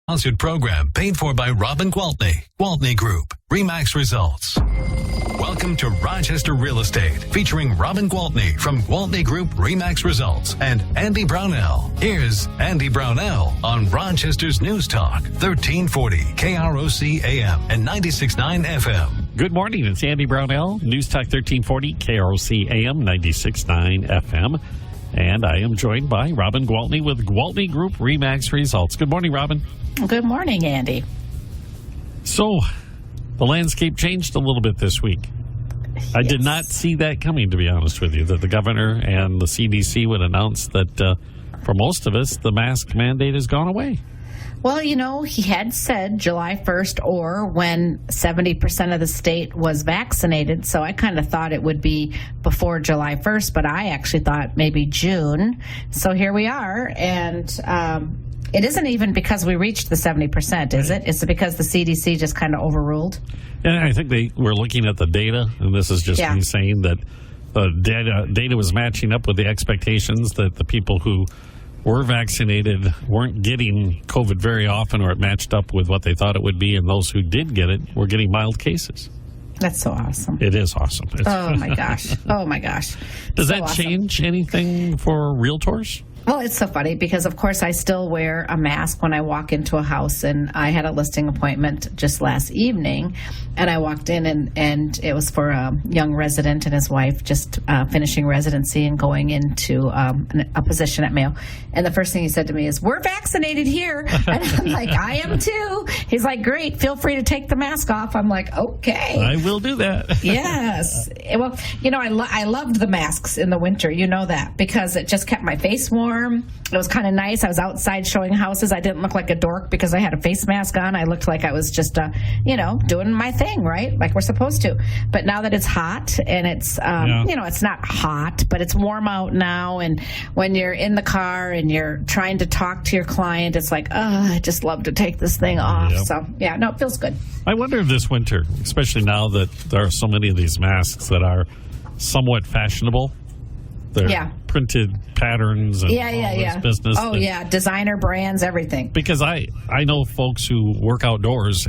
Sponsored program paid for by Robin Gwaltney Group, RE/MAX Results. Welcome to Rochester Real Estate, featuring Robin Gwaltney from Gwaltney Group, RE/MAX Results, and Andy Brownell. Here's Andy Brownell on Rochester's News Talk, 1340 KROC AM and 96.9 FM. Good morning, it's Andy Brownell, News Talk 1340 KROC AM 96.9 FM. And I am joined by Robin Gwaltney with Gwaltney Group, RE/MAX Results. Good morning, Robin. Good morning, Andy. So, the landscape changed a little bit this week. Yes. I did not see that coming, to be honest with you, that the governor and the CDC would announce that for most of us, the mask mandate has gone away. Well, you know, he had said July 1st or when 70% of the state was vaccinated, so I kind of thought it would be before July 1st, but I actually thought maybe June. So here we are, and it isn't even because we reached the 70%, is it? It's because the CDC just kind of overruled? And I think they were looking at the data, and this is just me saying that the data was matching up with the expectations that the people who were vaccinated weren't getting COVID very often, or it matched up with what they thought it would be, and those who did get it were getting mild cases. That's so awesome. It is awesome. Oh, my gosh. Oh, my gosh. Does that change anything for realtors? Well, it's so funny because, of course, I still wear a mask when I walk into a house, and I had a listing appointment just last evening, and I walked in, and it was for a young resident and his wife just finishing residency and going into a position at Mayo. And the first thing he said to me is, "We're vaccinated here." And I'm like, "I am too." He's like, "Great, feel free to take the mask off." I'm like, "Okay. I will do that." Yes. Well, you know, I loved the masks in the winter, you know that, because it just kept my face warm. It was kind of nice. I was outside showing houses. I didn't look like a dork because I had a face mask on. I looked like I was just, doing my thing, right? Like we're supposed to. But now that it's hot and it's, it's not hot, but it's warm out now. And when you're in the car and you're trying to talk to your client, it's like, I just love to take this thing off. Yep. So, it feels good. I wonder if this winter, especially now that there are so many of these masks that are somewhat fashionable, they're printed patterns and all this business. Oh, designer brands, everything. Because I know folks who work outdoors,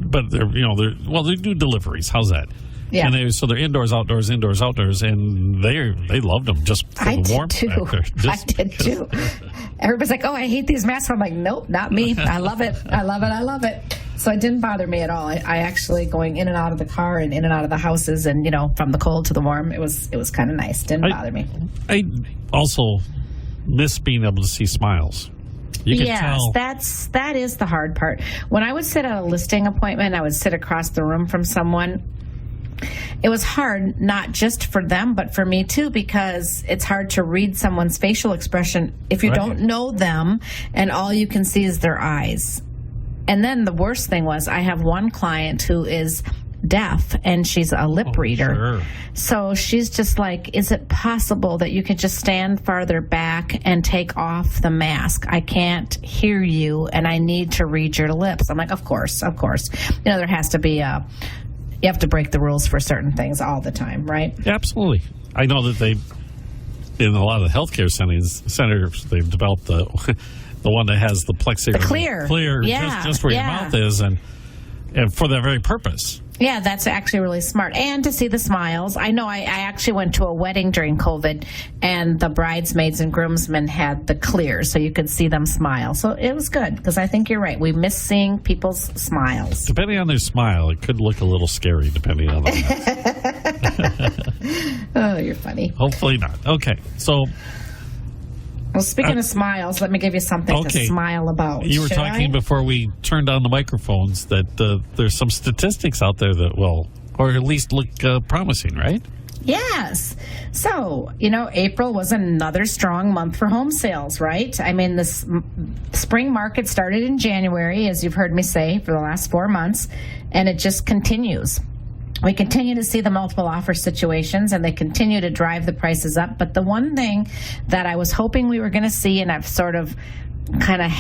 but they do deliveries. How's that? Yeah. And they're indoors, outdoors, and they loved them just for the warmth factor. I did too. Everybody's like, "Oh, I hate these masks." I'm like, "Nope, not me. I love it. I love it. I love it." So it didn't bother me at all. I actually going in and out of the car and in and out of the houses, and from the cold to the warm, it was kind of nice. Didn't bother me. I also miss being able to see smiles. You can tell. that is the hard part. When I would sit at a listing appointment, I would sit across the room from someone. It was hard, not just for them, but for me too, because it's hard to read someone's facial expression if you don't know them and all you can see is their eyes. And then the worst thing was I have one client who is deaf and she's a lip reader. Sure. So she's just like, "Is it possible that you could just stand farther back and take off the mask? I can't hear you and I need to read your lips." I'm like, of course. There has to be you have to break the rules for certain things all the time, right? Absolutely. I know that in a lot of the healthcare centers, they've developed the one that has the plexiglass. The clear. Just where your mouth is, and for that very purpose. Yeah, that's actually really smart. And to see the smiles. I know I actually went to a wedding during COVID, and the bridesmaids and groomsmen had the clear, so you could see them smile. So it was good, because I think you're right. We miss seeing people's smiles. Depending on their smile, it could look a little scary, depending on the mask. Oh, you're funny. Hopefully not. Okay, so... Well, speaking of smiles, let me give you something to smile about. You were talking before we turned on the microphones that there's some statistics out there that or at least look promising, right? Yes. So, April was another strong month for home sales, right? I mean, the spring market started in January, as you've heard me say, for the last 4 months, and it just continues. We continue to see the multiple offer situations, and they continue to drive the prices up. But the one thing that I was hoping we were going to see, and I've sort of kind of,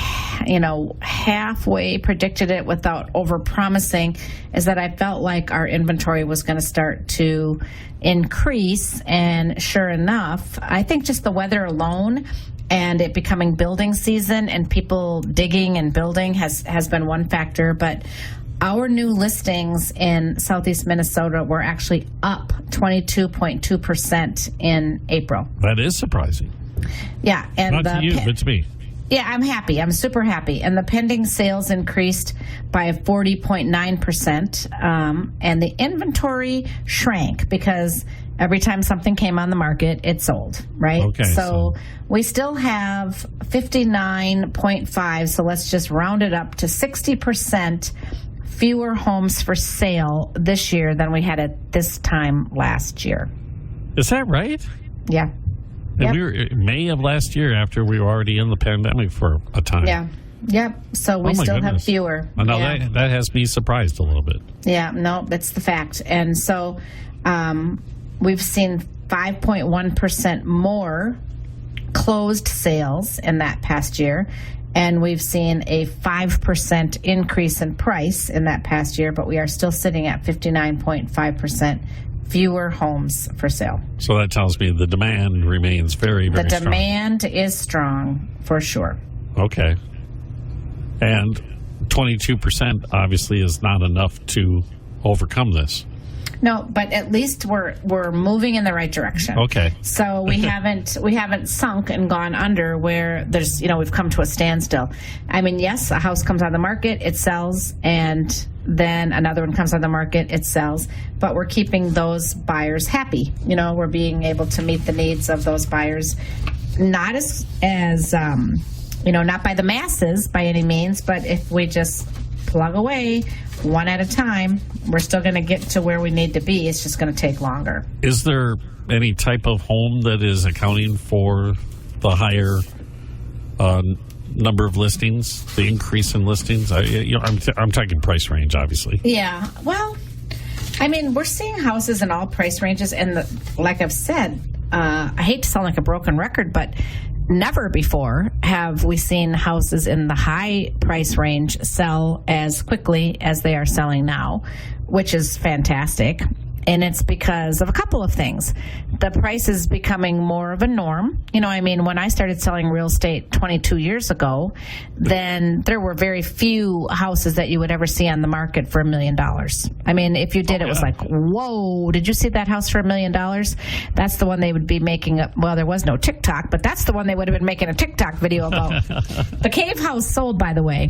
halfway predicted it without over-promising, is that I felt like our inventory was going to start to increase. And sure enough, I think just the weather alone and it becoming building season and people digging and building has been one factor. But our new listings in Southeast Minnesota were actually up 22.2% in April. That is surprising. Yeah. And not to you, but to me. Yeah, I'm happy. I'm super happy. And the pending sales increased by 40.9%. And the inventory shrank because every time something came on the market, it sold, right? Okay. So we still have 59.5. So let's just round it up to 60% fewer homes for sale this year than we had at this time last year. Is that right? Yeah. And we were in May of last year after we were already in the pandemic for a time. Yeah. Yep. So we still have fewer. Now that has me surprised a little bit. Yeah. No, that's the fact. And so we've seen 5.1% more closed sales in that past year. And we've seen a 5% increase in price in that past year, but we are still sitting at 59.5% fewer homes for sale. So that tells me the demand remains very, very strong. The demand is strong, for sure. Okay. And 22% obviously is not enough to overcome this. No, but at least we're moving in the right direction. Okay. So we haven't sunk and gone under where there's we've come to a standstill. I mean, yes, a house comes on the market, it sells, and then another one comes on the market, it sells. But we're keeping those buyers happy. We're being able to meet the needs of those buyers, not as not by the masses by any means, but if we just plug away one at a time, we're still going to get to where we need to be. It's just going to take longer. Is there any type of home that is accounting for the higher number of listings, the increase in listings? I'm talking price range, obviously. Yeah. Well, I mean, we're seeing houses in all price ranges, and like I've said, I hate to sound like a broken record, but never before have we seen houses in the high price range sell as quickly as they are selling now, which is fantastic. And it's because of a couple of things. The price is becoming more of a norm. When I started selling real estate 22 years ago, then there were very few houses that you would ever see on the market for $1 million. I mean, if you did, it was like, whoa, did you see that house for $1 million? That's the one they would be making up. Well, there was no TikTok, but that's the one they would have been making a TikTok video about. The cave house sold, by the way.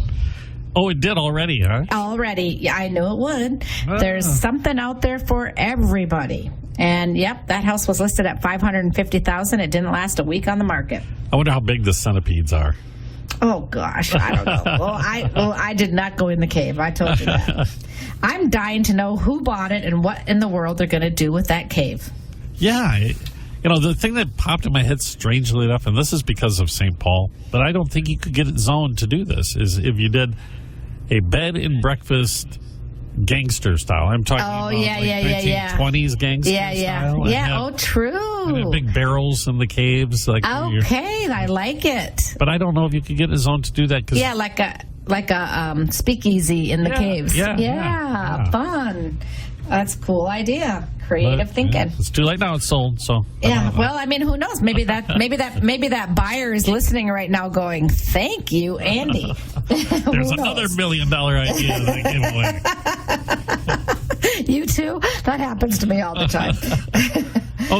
Oh, it did already, huh? Already. Yeah, I knew it would. There's something out there for everybody. And, yep, that house was listed at $550,000. It didn't last a week on the market. I wonder how big the centipedes are. Oh, gosh. I don't know. I did not go in the cave. I told you that. I'm dying to know who bought it and what in the world they're going to do with that cave. Yeah. The thing that popped in my head strangely enough, and this is because of St. Paul, but I don't think you could get it zoned to do this, is if you did a bed and breakfast gangster style. I'm talking about 1920s gangster style. Yeah, true. And big barrels in the caves. Okay, I like it. But I don't know if you could get a zone to do that. Yeah, like a speakeasy in the caves. Yeah, fun. That's a cool idea. Creative thinking. It's too late now. It's sold. So well, I mean, who knows? Maybe that buyer is listening right now, going, "Thank you, Andy." There's another $1 million idea that I gave away. You too? That happens to me all the time.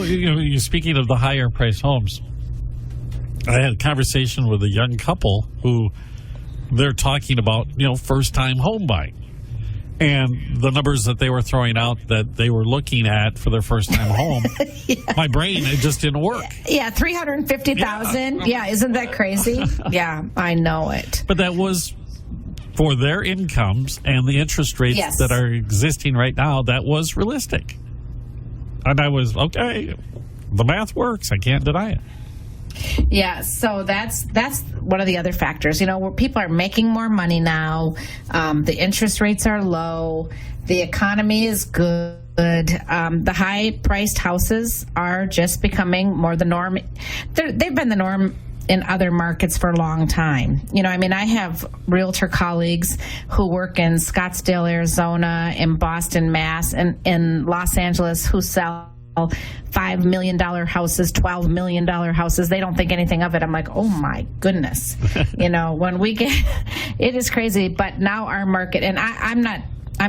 You're speaking of the higher priced homes. I had a conversation with a young couple who they're talking about, first time home buying. And the numbers that they were throwing out that they were looking at for their first time home, my brain, it just didn't work. Yeah, $350,000. Yeah, isn't that crazy? Yeah, I know it. But that was for their incomes and the interest rates that are existing right now. That was realistic. And I was, okay, the math works. I can't deny it. Yeah, so that's one of the other factors. Where people are making more money now. The interest rates are low. The economy is good. The high-priced houses are just becoming more the norm. They've been the norm in other markets for a long time. I have realtor colleagues who work in Scottsdale, Arizona, in Boston, Mass, and in Los Angeles who sell $5 million houses, $12 million houses. They don't think anything of it. I'm like, oh my goodness. When we get, it is crazy. But now our market, and I'm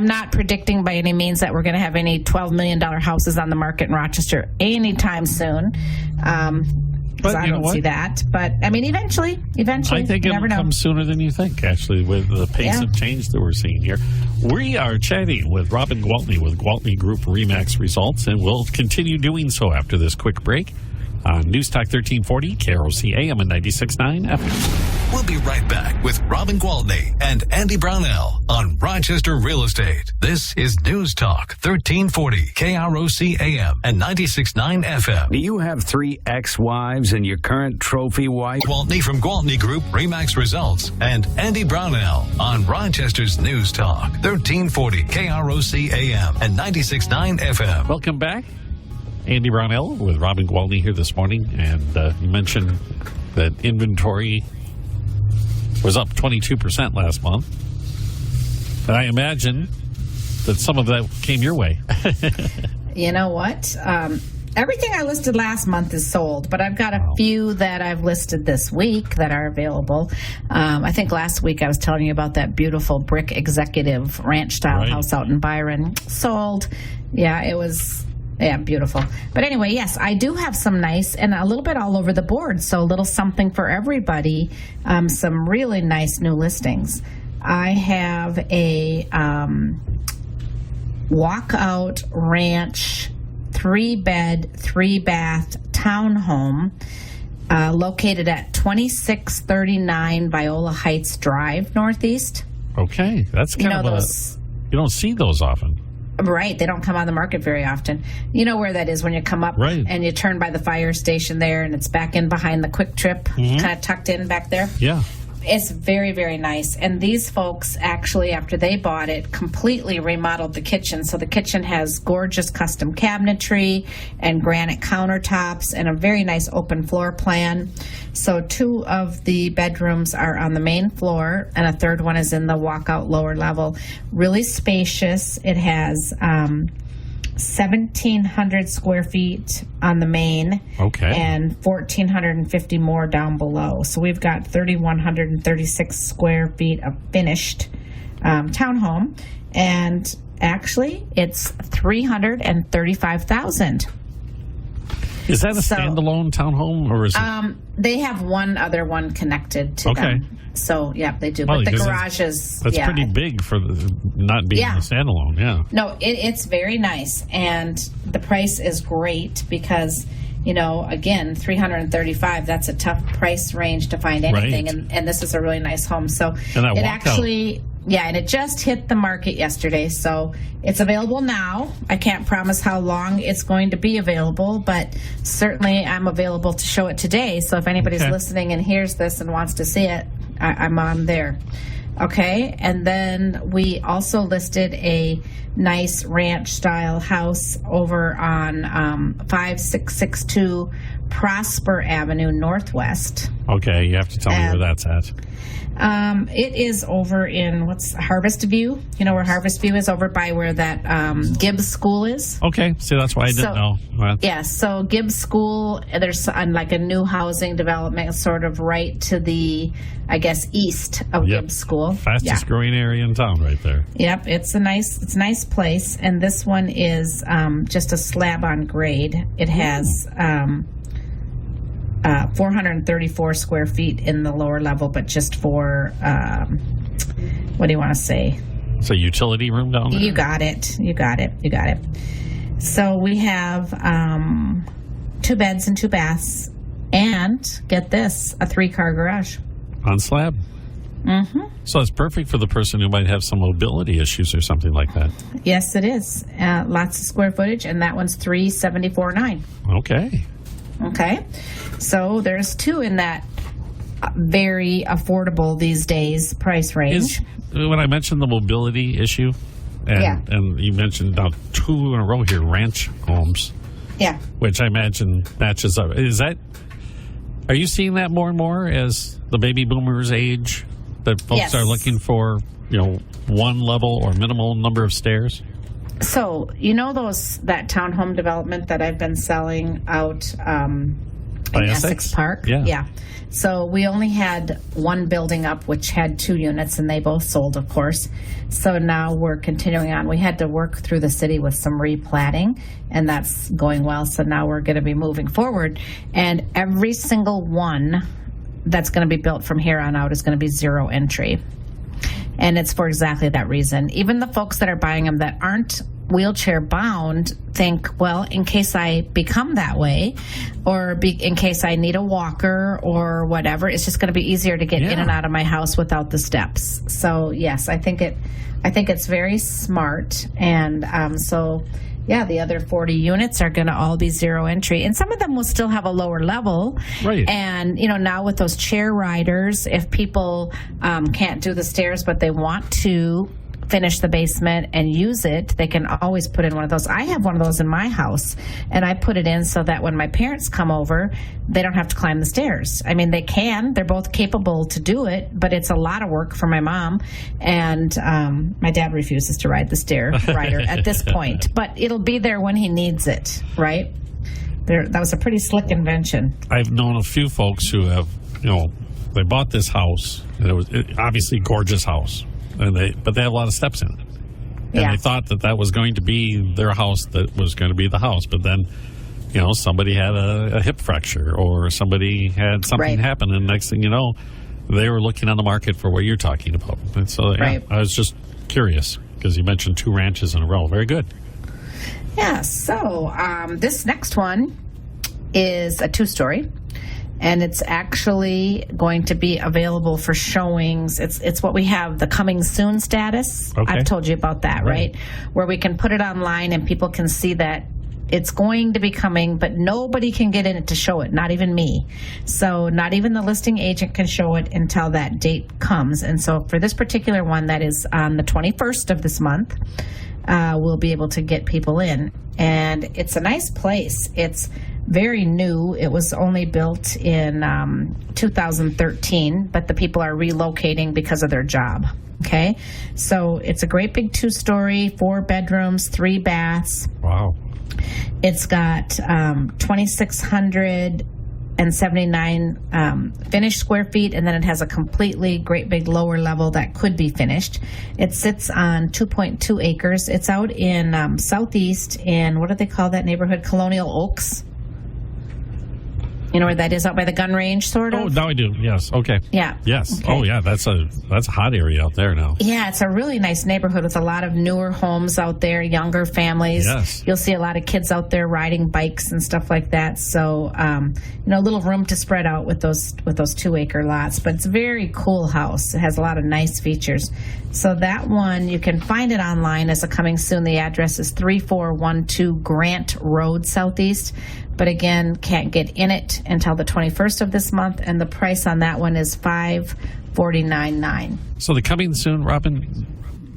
not predicting by any means that we're going to have any $12 million houses on the market in Rochester anytime soon. But I don't see that. But, I mean, eventually, I think it'll come sooner than you think, actually, with the pace of change that we're seeing here. We are chatting with Robin Gwaltney with Gwaltney Group RE/MAX Results, and we'll continue doing so after this quick break on News Talk 1340, KROC AM and 96.9 FM. We'll be right back with Robin Gwaltney and Andy Brownell on Rochester Real Estate. This is News Talk 1340, KROC AM and 96.9 FM. Do you have 3 ex-wives and your current trophy wife? Gwaltney from Gwaltney Group RE/MAX Results and Andy Brownell on Rochester's News Talk 1340, KROC AM and 96.9 FM. Welcome back. Andy Brownell with Robin Gwaltney here this morning, and you mentioned that inventory was up 22% last month. And I imagine that some of that came your way. You know what? Everything I listed last month is sold, but I've got a few that I've listed this week that are available. I think last week I was telling you about that beautiful brick executive ranch-style house out in Byron. Sold. Yeah, it was... Yeah, beautiful. But anyway, yes, I do have some nice and a little bit all over the board, so a little something for everybody. Some really nice new listings. I have a walkout ranch 3-bed, 3-bath townhome located at 2639 Viola Heights Drive, Northeast. Okay, that's kind of you don't see those often. Right. They don't come on the market very often. You know where that is when you come up and you turn by the fire station there, and it's back in behind the Quick Trip, kind of tucked in back there. Yeah. It's very, very nice. And these folks actually, after they bought it, completely remodeled the kitchen. So the kitchen has gorgeous custom cabinetry and granite countertops and a very nice open floor plan. So 2 of the bedrooms are on the main floor, and a third one is in the walkout lower level. Really spacious. It has 1,700 square feet on the main, and 1,450 more down below. So we've got 3,136 square feet of finished townhome, and actually it's $335,000. Is that a standalone townhome, or is it? They have one other one connected to them. So, yeah, they do. But the garage is... That's pretty big for not being a standalone, No, it's very nice. And the price is great because, again, $335,000, that's a tough price range to find anything. Right. And this is a really nice home. So it actually... Yeah, and it just hit the market yesterday, so it's available now. I can't promise how long it's going to be available, but certainly I'm available to show it today. So if anybody's listening and hears this and wants to see it, I'm on there. Okay, and then we also listed a nice ranch-style house over on 5662 Prosper Avenue Northwest. Okay, you have to tell me where that's at. It is over in Harvest View. You know where Harvest View is? Over by where that Gibbs School is. Okay, so that's why I didn't know. Yes, so Gibbs School, there's like a new housing development sort of right to the, I guess, east of Gibbs School. Fastest growing area in town right there. Yep, it's a nice place, and this one is just a slab on grade. It has 434 square feet in the lower level, but just for, what do you want to say? It's a utility room down there? You got it. So we have 2 beds and 2 baths, and get this, a 3-car garage. On slab? Mm-hmm. So it's perfect for the person who might have some mobility issues or something like that. Yes, it is. Lots of square footage, and that one's $374,900. Okay. So there's 2 in that very affordable these days price range. When I mentioned the mobility issue, and you mentioned now 2 in a row here, ranch homes. Yeah. Which I imagine matches up. Are you seeing that more and more as the baby boomers age, that folks are looking for, one level or minimal number of stairs? So, that townhome development that I've been selling out in Essex Park? Yeah. So we only had one building up, which had 2 units, and they both sold, of course. So now we're continuing on. We had to work through the city with some replatting, and that's going well. So now we're going to be moving forward. And every single one that's going to be built from here on out is going to be 0 entry. And it's for exactly that reason. Even the folks that are buying them that aren't wheelchair bound think, well, in case I become that way, or in case I need a walker or whatever, it's just going to be easier to get in and out of my house without the steps. So yes, I think it's very smart. And the other 40 units are going to all be 0 entry. And some of them will still have a lower level. Right. And, now with those chair riders, if people can't do the stairs, but they want to finish the basement and use it, they can always put in one of those. I have one of those in my house, and I put it in so that when my parents come over, they don't have to climb the stairs. I mean, they can. They're both capable to do it, but it's a lot of work for my mom, and my dad refuses to ride the stair rider at this point, but it'll be there when he needs it, right? That was a pretty slick invention. I've known a few folks who have, they bought this house, and it was obviously a gorgeous house. But they have a lot of steps in it. And they thought that was going to be their house, that was going to be the house. But then, somebody had a hip fracture, or somebody had something happen. And next thing you know, they were looking on the market for what you're talking about. And so I was just curious because you mentioned 2 ranches in a row. Very good. Yeah, so this next one is a 2-story. And it's actually going to be available for showings. It's what we have, the coming soon status. Okay. I've told you about that, right? Where we can put it online and people can see that it's going to be coming, but nobody can get in it to show it, not even me. So not even the listing agent can show it until that date comes. And so for this particular one that is on the 21st of this month, we'll be able to get people in. And it's a nice place. It's very new. It was only built in 2013, but the people are relocating because of their job. Okay, so it's a great big 2-story, 4 bedrooms, 3 baths. Wow. It's got 2,679 finished square feet, and then it has a completely great big lower level that could be finished. It sits on 2.2 acres. It's out in southeast in, what do they call that neighborhood? Colonial Oaks. You know where that is, out by the gun range, sort of? Oh, now I do. Yes. Okay. Yeah. Yes. Okay. Oh, yeah. That's a hot area out there now. Yeah, it's a really nice neighborhood with a lot of newer homes out there, younger families. Yes. You'll see a lot of kids out there riding bikes and stuff like that. So, a little room to spread out with those 2-acre lots. But it's a very cool house. It has a lot of nice features. So that one, you can find it online as a coming soon. The address is 3412 Grant Road, Southeast. But again, can't get in it until the 21st of this month, and the price on that one is $549.9. So the coming soon, Robin,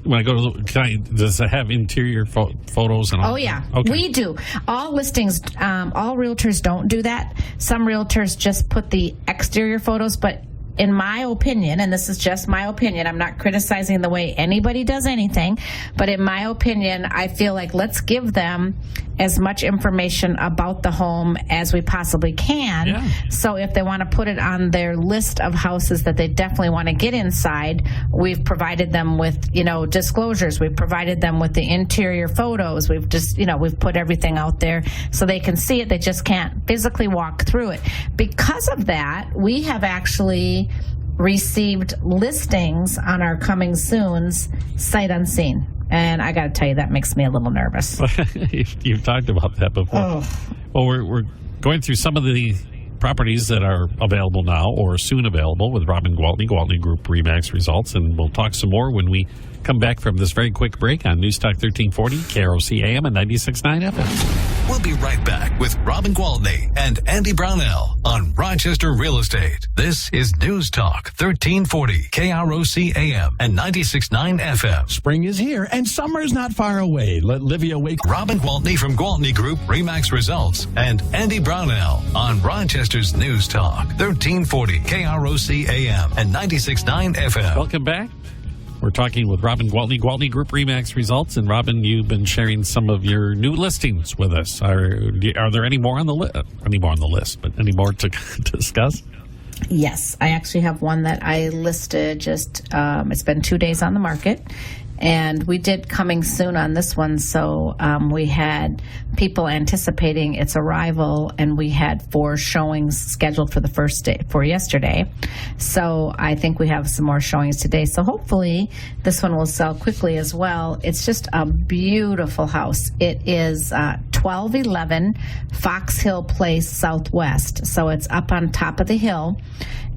when I go to, does it have interior photos and all? Oh, yeah. Okay. We do. All listings, all realtors don't do that. Some realtors just put the exterior photos, but in my opinion, and this is just my opinion, I'm not criticizing the way anybody does anything, but in my opinion, I feel like let's give them as much information about the home as we possibly can. Yeah. So if they want to put it on their list of houses that they definitely want to get inside, we've provided them with, disclosures. We've provided them with the interior photos. We've just, we've put everything out there so they can see it. They just can't physically walk through it. Because of that, we have actually received listings on our coming soons sight unseen. And I got to tell you, that makes me a little nervous. You've talked about that before. Oh. Well, we're going through some of the properties that are available now or soon available with Robin Gwaltney, Gwaltney Group RE/MAX results, and we'll talk some more when we come back from this very quick break on News Talk 1340, KROC AM and 96.9 FM. We'll be right back with Robin Gwaltney and Andy Brownell on Rochester Real Estate. This is News Talk 1340, KROC AM and 96.9 FM. Spring is here and summer's not far away. Let Livia wake. Robin Gwaltney from Gwaltney Group RE/MAX results and Andy Brownell on Rochester's News Talk 1340, KROC AM and 96.9 FM. Welcome back. We're talking with Robin Gwaltney, Gwaltney Group RE/MAX Results. And Robin, you've been sharing some of your new listings with us. Are there any more on the list? Any more on the list, but any more to discuss? Yes, I actually have one that I listed just, it's been 2 days on the market. And we did coming soon on this one, so we had people anticipating its arrival, and we had 4 showings scheduled for the first day, for yesterday. So I think we have some more showings today. So hopefully this one will sell quickly as well. It's just a beautiful house. It is 1211 Fox Hill Place Southwest. So it's up on top of the hill.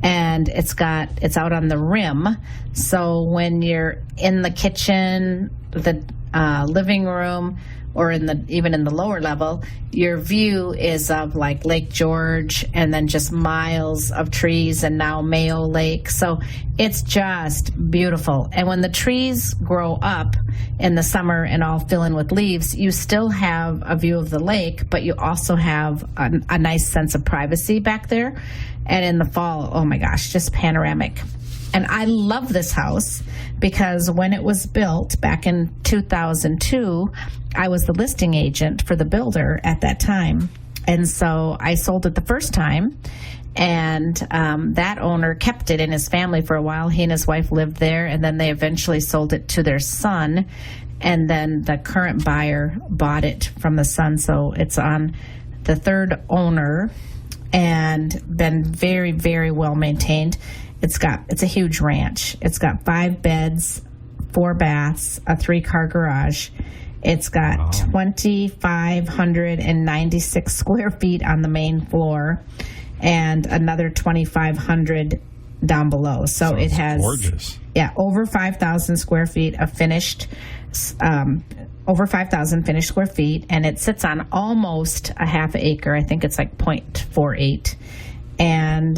And it's out on the rim, so when you're in the kitchen, the living room, or even in the lower level, your view is of like Lake George, and then just miles of trees, and now Mayo Lake. So it's just beautiful. And when the trees grow up in the summer and all fill in with leaves, you still have a view of the lake, but you also have a nice sense of privacy back there. And in the fall, oh my gosh, just panoramic. And I love this house because when it was built back in 2002, I was the listing agent for the builder at that time. And so I sold it the first time, and that owner kept it in his family for a while. He and his wife lived there, and then they eventually sold it to their son. And then the current buyer bought it from the son. So it's on the third owner, and been very, very well maintained. It's a huge ranch. It's got 5 beds, 4 baths, a 3-car garage. It's got 2,596 square feet on the main floor, and another 2,500 down below. So it has gorgeous. Yeah, over 5,000 square feet of finished. Over 5,000 finished square feet, and it sits on almost a half acre. I think it's like 0.48. And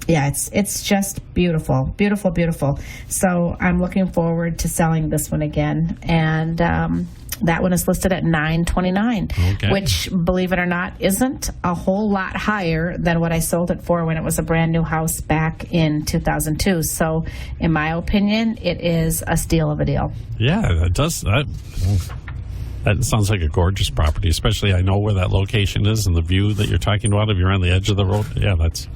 yeah, it's just beautiful, beautiful, beautiful. So I'm looking forward to selling this one again. And that one is listed at $929, which, believe it or not, isn't a whole lot higher than what I sold it for when it was a brand new house back in 2002. So, in my opinion, it is a steal of a deal. Yeah, it does. That sounds like a gorgeous property, especially I know where that location is and the view that you're talking about. If you're on the edge of the road, yeah, that's...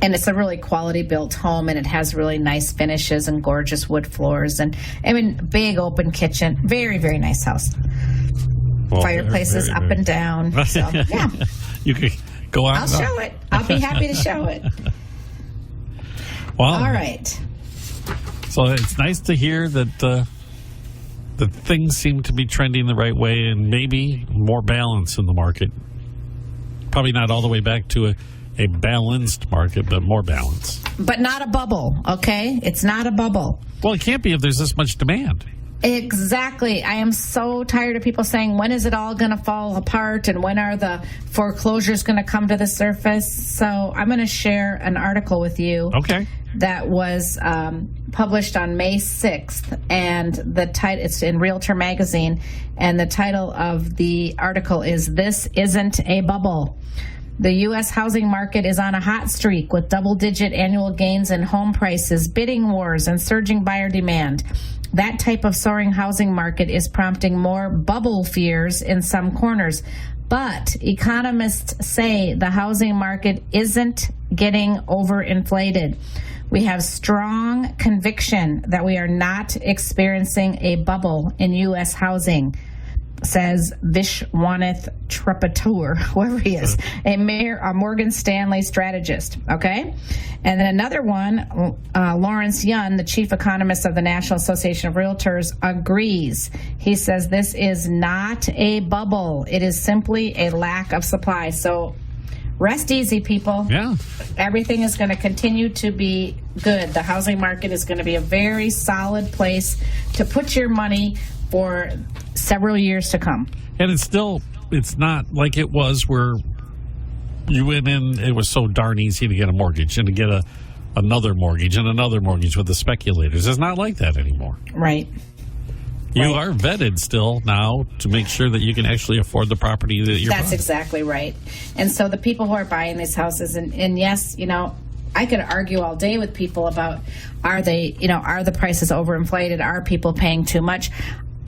And it's a really quality built home, and it has really nice finishes and gorgeous wood floors, and I mean, big open kitchen. Very, very nice house. Well, fireplaces up and down. So, yeah. You could go out. I'll show it. I'll be happy to show it. Well, all right. So it's nice to hear that things seem to be trending the right way, and maybe more balance in the market. Probably not all the way back to a balanced market, but more balance. But not a bubble, okay? It's not a bubble. Well, it can't be if there's this much demand. Exactly. I am so tired of people saying, when is it all going to fall apart, and when are the foreclosures going to come to the surface? So I'm going to share an article with you. Okay. That was published on May 6th, and it's in Realtor Magazine, and the title of the article is, "This Isn't a Bubble." The U.S. housing market is on a hot streak with double-digit annual gains in home prices, bidding wars, and surging buyer demand. That type of soaring housing market is prompting more bubble fears in some corners. But economists say the housing market isn't getting overinflated. We have strong conviction that we are not experiencing a bubble in U.S. housing, says Vishwanath Tripatur, whoever he is, a Morgan Stanley strategist. Okay? And then another one, Lawrence Yun, the chief economist of the National Association of Realtors, agrees. He says this is not a bubble. It is simply a lack of supply. So rest easy, people. Yeah. Everything is going to continue to be good. The housing market is going to be a very solid place to put your money for several years to come. And it's not like it was where you went in, it was so darn easy to get a mortgage and to get another mortgage and another mortgage with the speculators. It's not like that anymore. Right. You are vetted still now to make sure that you can actually afford the property that you're buying. That's exactly right. And so the people who are buying these houses, and yes, you know, I could argue all day with people about are the prices overinflated? Are people paying too much?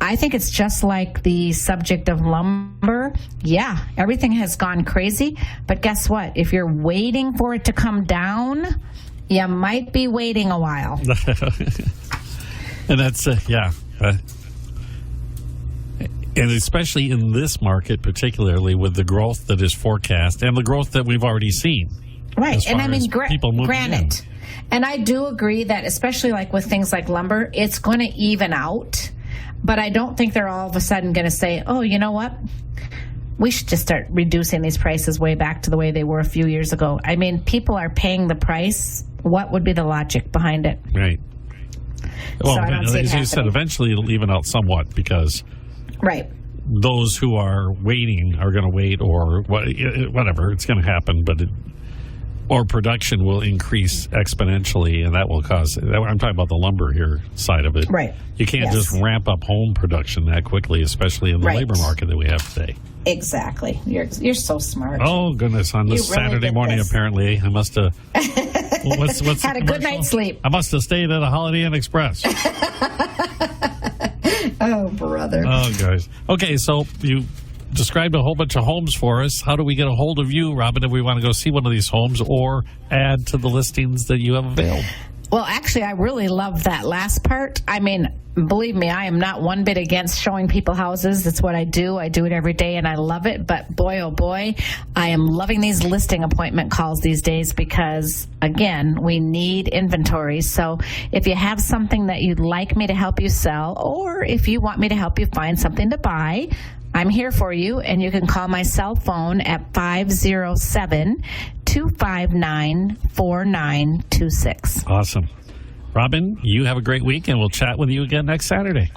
I think it's just like the subject of lumber. Yeah, everything has gone crazy. But guess what? If you're waiting for it to come down, you might be waiting a while. And that's, and especially in this market, particularly with the growth that is forecast and the growth that we've already seen. Right. And I mean, granted. And I do agree that, especially like with things like lumber, it's going to even out. But I don't think they're all of a sudden going to say, oh, you know what? We should just start reducing these prices way back to the way they were a few years ago. I mean, people are paying the price. What would be the logic behind it? Right. Well, so I don't see it as you said, eventually it'll even out somewhat because those who are waiting are going to wait or whatever. It's going to happen, but or production will increase exponentially, and that will cause. I'm talking about the lumber here side of it. Right. You can't just ramp up home production that quickly, especially in the labor market that we have today. Exactly. You're so smart. Oh goodness! On this Saturday morning, apparently, I must have what's had a good night's sleep. I must have stayed at a Holiday Inn Express. Oh, brother. Oh, guys. Okay, so you described a whole bunch of homes for us. How do we get a hold of you, Robin, if we want to go see one of these homes or add to the listings that you have available? Well, actually, I really love that last part. I mean, believe me, I am not one bit against showing people houses. It's what I do. I do it every day, and I love it. But boy, oh boy, I am loving these listing appointment calls these days because, again, we need inventory. So if you have something that you'd like me to help you sell, or if you want me to help you find something to buy, I'm here for you, and you can call my cell phone at 507-259-4926. Awesome. Robin, you have a great week, and we'll chat with you again next Saturday.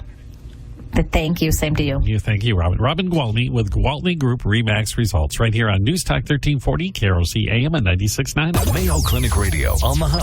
Thank you. Same to you. Thank you, Robin. Robin Gwaltney with Gwaltney Group RE/MAX Results right here on News Talk 1340, KROC AM and 96.9. Mayo Clinic Radio on the Hub.